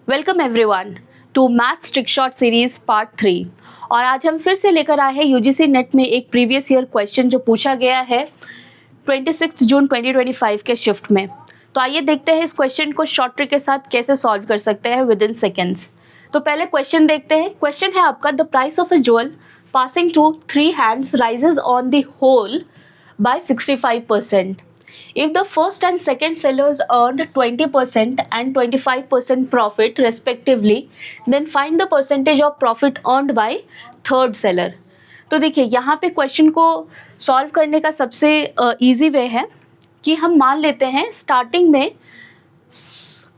Welcome everyone to maths trick shot series part 3। और आज हम फिर से लेकर आए हैं यूजीसी नेट में एक प्रीवियस ईयर क्वेश्चन जो पूछा गया है 26 जून 2025 के शिफ्ट में। तो आइए देखते हैं इस क्वेश्चन को शॉर्ट ट्रिक के साथ कैसे सॉल्व कर सकते हैं विद इन सेकेंड्स। तो पहले क्वेश्चन देखते हैं। क्वेश्चन है आपका, the price of a jewel passing through 3 hands rises on the whole by 65%. If the first and second sellers earned 20% and 25% profit respectively, then find the percentage of profit earned by third seller. तो देखिए यहाँ पे question को solve करने का सबसे easy way है कि हम मान लेते हैं स्टार्टिंग में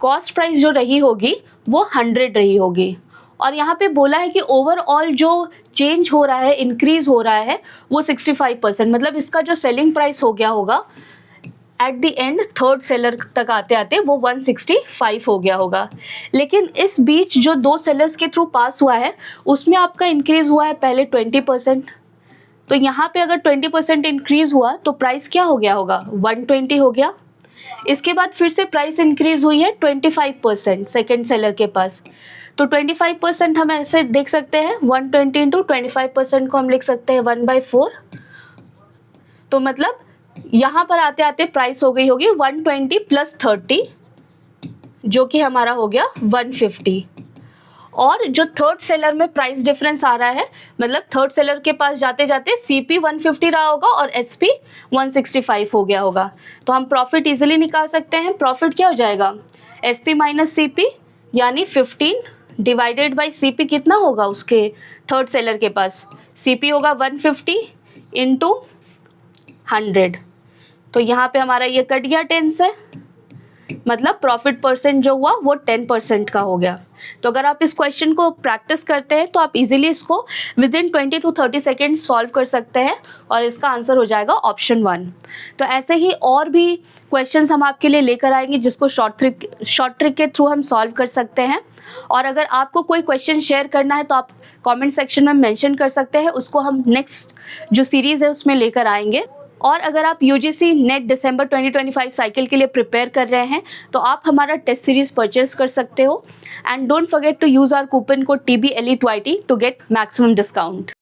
कॉस्ट प्राइस जो रही होगी वो 100 रही होगी, और यहाँ पे बोला है कि ओवरऑल जो चेंज हो रहा है, इंक्रीज हो रहा है वो 65%, मतलब इसका जो सेलिंग प्राइस हो गया होगा at the end third seller तक आते आते वो 165 हो गया होगा। लेकिन इस बीच जो 2 सेलर्स के थ्रू पास हुआ है उसमें आपका इंक्रीज हुआ है पहले 20%। तो यहाँ पे अगर 20% इंक्रीज हुआ तो प्राइस क्या हो गया होगा, 120 हो गया। इसके बाद फिर से प्राइस इंक्रीज हुई है 25% सेकेंड सेलर के पास। तो 25% हम ऐसे देख सकते हैं, 120 इंटू 25% को हम लिख सकते हैं 1/4। तो मतलब यहाँ पर आते आते प्राइस हो गई होगी 120 प्लस 30 जो कि हमारा हो गया 150। और जो थर्ड सेलर में प्राइस डिफरेंस आ रहा है, मतलब थर्ड सेलर के पास जाते जाते CP 150 रहा होगा और SP 165 हो गया होगा। तो हम प्रॉफिट इजीली निकाल सकते हैं। प्रॉफिट क्या हो जाएगा, SP माइनस CP यानी 15 डिवाइडेड बाई CP कितना होगा उसके थर्ड सेलर के पास, CP होगा 150 इंटू 100। तो यहाँ पे हमारा ये कट गया 10 से, मतलब प्रॉफिट परसेंट जो हुआ वो 10% का हो गया। तो अगर आप इस क्वेश्चन को प्रैक्टिस करते हैं तो आप इजीली इसको with in 20 to 30 seconds solve कर सकते हैं और इसका आंसर हो जाएगा ऑप्शन 1। तो ऐसे ही और भी क्वेश्चंस हम आपके लिए लेकर आएंगे जिसको शॉर्ट ट्रिक के थ्रू हम सॉल्व कर सकते हैं। और अगर आपको कोई क्वेश्चन शेयर करना है तो आप कमेंट सेक्शन में मेंशन कर सकते हैं, उसको हम नेक्स्ट जो सीरीज़ है उसमें लेकर आएंगे। और अगर आप यूजीसी नेट दिसंबर 2025 साइकिल के लिए प्रिपेयर कर रहे हैं तो आप हमारा टेस्ट सीरीज परचेज कर सकते हो। And don't forget to use our coupon code TBLE20 to get maximum discount.